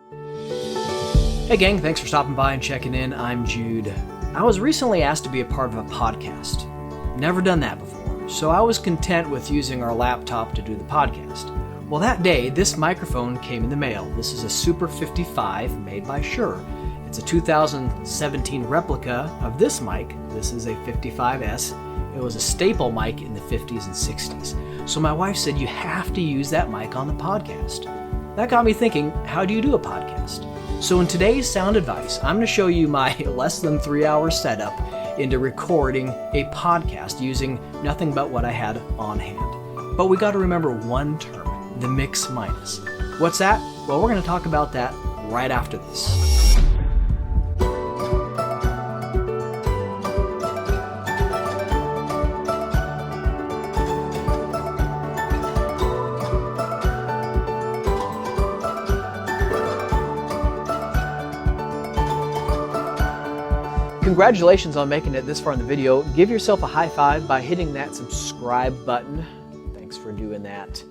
Hey gang, thanks for stopping by and checking in. I'm Jude. I was recently asked to be a part of a podcast. Never done that before, so I was content with using our laptop to do the podcast. Well, that day, this microphone came in the mail. This is a Super 55 made by Shure. It's a 2017 replica of this mic. This is a 55S. It was a staple mic in the 50s and 60s. So my wife said, you have to use that mic on the podcast. That got me thinking, how do you do a podcast? So in today's sound advice, I'm going to show you my less than 3-hour setup into recording a podcast using nothing but what I had on hand. But we got to remember one term, the Mixminus. What's that? Well, we're going to talk about that right after this. Congratulations on making it this far in the video. Give yourself a high five by hitting that subscribe button. Thanks for doing that.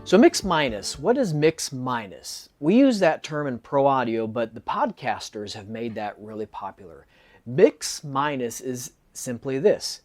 So Mixminus, what is Mixminus? We use that term in pro audio, but the podcasters have made that really popular. Mixminus is simply this: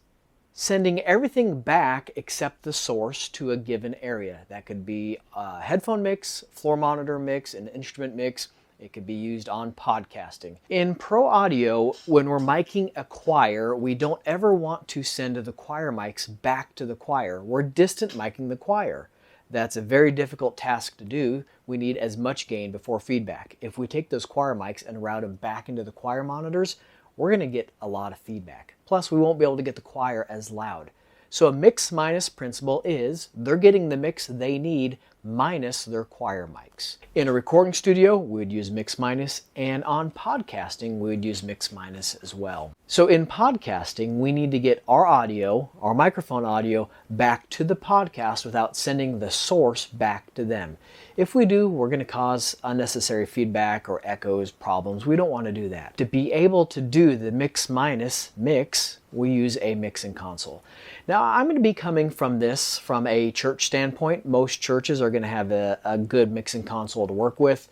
sending everything back except the source to a given area. That could be a headphone mix, floor monitor mix, an instrument mix. It could be used on podcasting. In pro audio, when we're miking a choir, we don't ever want to send the choir mics back to the choir. We're distant miking the choir. That's a very difficult task to do. We need as much gain before feedback. If we take those choir mics and route them back into the choir monitors, we're going to get a lot of feedback. Plus, we won't be able to get the choir as loud. So a Mixminus principle is they're getting the mix they need minus their choir mics. In a recording studio, we would use Mixminus, and on podcasting, we would use Mixminus as well. So in podcasting, we need to get our audio, our microphone audio, back to the podcast without sending the source back to them. If we do, we're going to cause unnecessary feedback or echoes, problems. We don't want to do that. To be able to do the Mixminus mix, we use a mixing console. Now, I'm going to be coming from this from a church standpoint. Most churches are going to have a good mixing console to work with.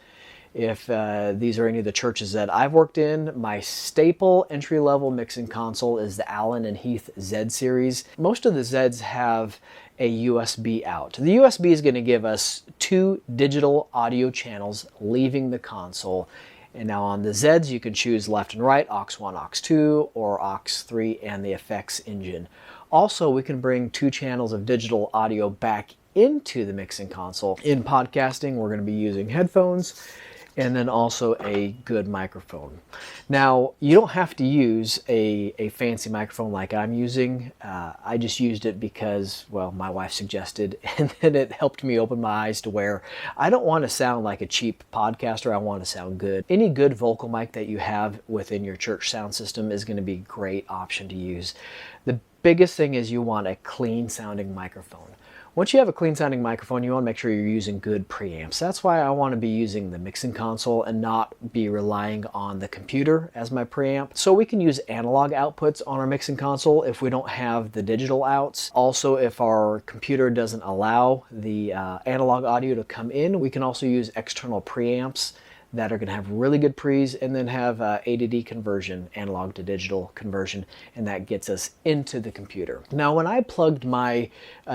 If these are any of the churches that I've worked in, my staple entry-level mixing console is the Allen and Heath ZED series. Most of the ZEDs have a USB out. The USB is going to give us 2 digital audio channels leaving the console. And now on the ZEDs, you can choose left and right, aux 1, aux 2, or aux 3 and the effects engine. Also, we can bring 2 channels of digital audio back into the mixing console. In podcasting, we're going to be using headphones and then also a good microphone. Now, you don't have to use a fancy microphone like I'm using. I just used it because, well, my wife suggested, and then it helped me open my eyes to where I don't want to sound like a cheap podcaster. I want to sound good. Any good vocal mic that you have within your church sound system is going to be a great option to use. The biggest thing is you want a clean sounding microphone. Once you have a clean sounding microphone, you want to make sure you're using good preamps. That's why I want to be using the mixing console and not be relying on the computer as my preamp. So we can use analog outputs on our mixing console if we don't have the digital outs. Also, if our computer doesn't allow the analog audio to come in, we can also use external preamps that are going to have really good pre's and then have A to D conversion, analog to digital conversion, and that gets us into the computer. Now, when I plugged my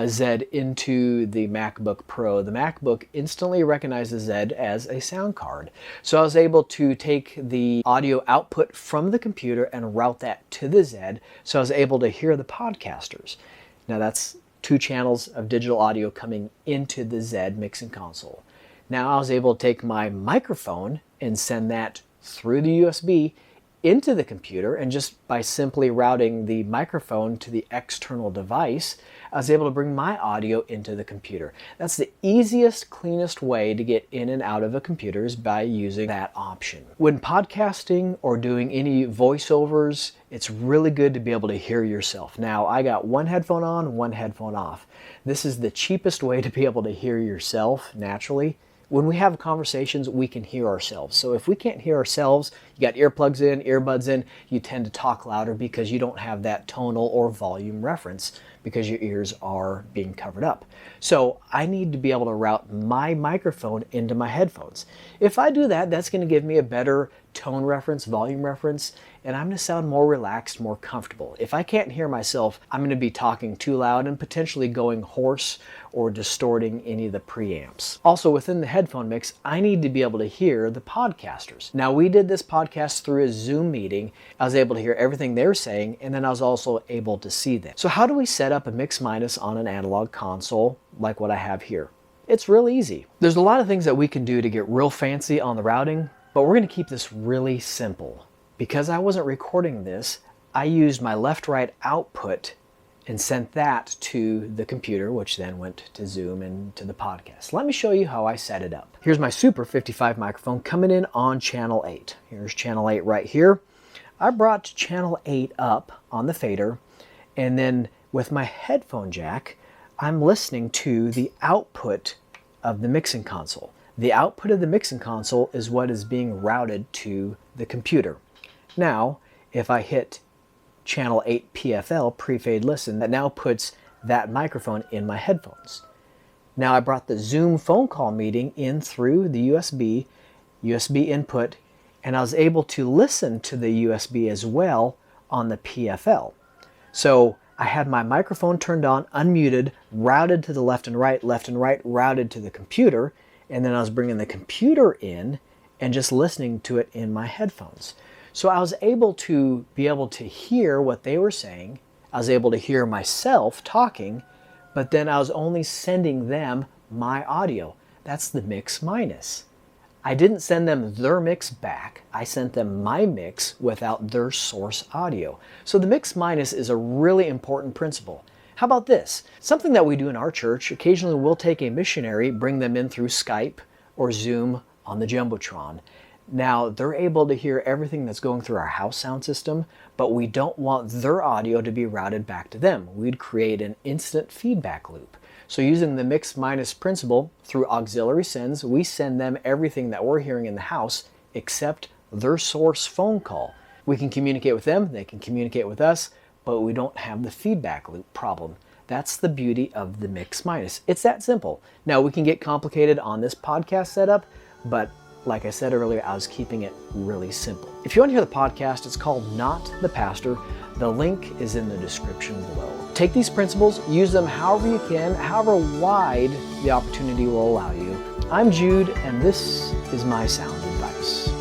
ZED into the MacBook Pro, the MacBook instantly recognized the ZED as a sound card. So I was able to take the audio output from the computer and route that to the ZED, so I was able to hear the podcasters. Now that's 2 channels of digital audio coming into the ZED mixing console. Now I was able to take my microphone and send that through the USB into the computer, and just by simply routing the microphone to the external device, I was able to bring my audio into the computer. That's the easiest, cleanest way to get in and out of a computer is by using that option. When podcasting or doing any voiceovers, it's really good to be able to hear yourself. Now, I got one headphone on, one headphone off. This is the cheapest way to be able to hear yourself naturally. When we have conversations, we can hear ourselves. So if we can't hear ourselves, you got earplugs in, earbuds in, you tend to talk louder because you don't have that tonal or volume reference because your ears are being covered up. So I need to be able to route my microphone into my headphones. If I do that, that's going to give me a better tone reference, volume reference, and I'm going to sound more relaxed, more comfortable. If I can't hear myself, I'm going to be talking too loud and potentially going hoarse or distorting any of the preamps. Also, within the headphone mix, I need to be able to hear the podcasters. Now, we did this podcast through a Zoom meeting. I was able to hear everything they were saying, and then I was also able to see them. So how do we set up a Mixminus on an analog console like what I have here? It's real easy. There's a lot of things that we can do to get real fancy on the routing, but we're going to keep this really simple. Because I wasn't recording this, I used my left-right output and sent that to the computer, which then went to Zoom and to the podcast. Let me show you how I set it up. Here's my Super 55 microphone coming in on channel 8. Here's channel 8 right here. I brought channel 8 up on the fader, and then with my headphone jack, I'm listening to the output of the mixing console. The output of the mixing console is what is being routed to the computer. Now, if I hit channel 8 PFL, pre-fade listen, that now puts that microphone in my headphones. Now I brought the Zoom phone call meeting in through the USB input, and I was able to listen to the USB as well on the PFL. So I had my microphone turned on, unmuted, routed to the left and right, routed to the computer, and then I was bringing the computer in and just listening to it in my headphones. So I was able to hear what they were saying. I was able to hear myself talking, but then I was only sending them my audio. That's the Mixminus. I didn't send them their mix back. I sent them my mix without their source audio. So the Mixminus is a really important principle. How about this? Something that we do in our church, occasionally we'll take a missionary, bring them in through Skype or Zoom on the Jumbotron. Now, they're able to hear everything that's going through our house sound system, but we don't want their audio to be routed back to them. We'd create an instant feedback loop. So using the Mixminus principle through auxiliary sends, we send them everything that we're hearing in the house except their source phone call. We can communicate with them, they can communicate with us, but we don't have the feedback loop problem. That's the beauty of the Mixminus. It's that simple. Now, we can get complicated on this podcast setup, but like I said earlier, I was keeping it really simple. If you want to hear the podcast, it's called Not the Pastor. The link is in the description below. Take these principles, use them however you can, however wide the opportunity will allow you. I'm Jude, and this is my sound advice.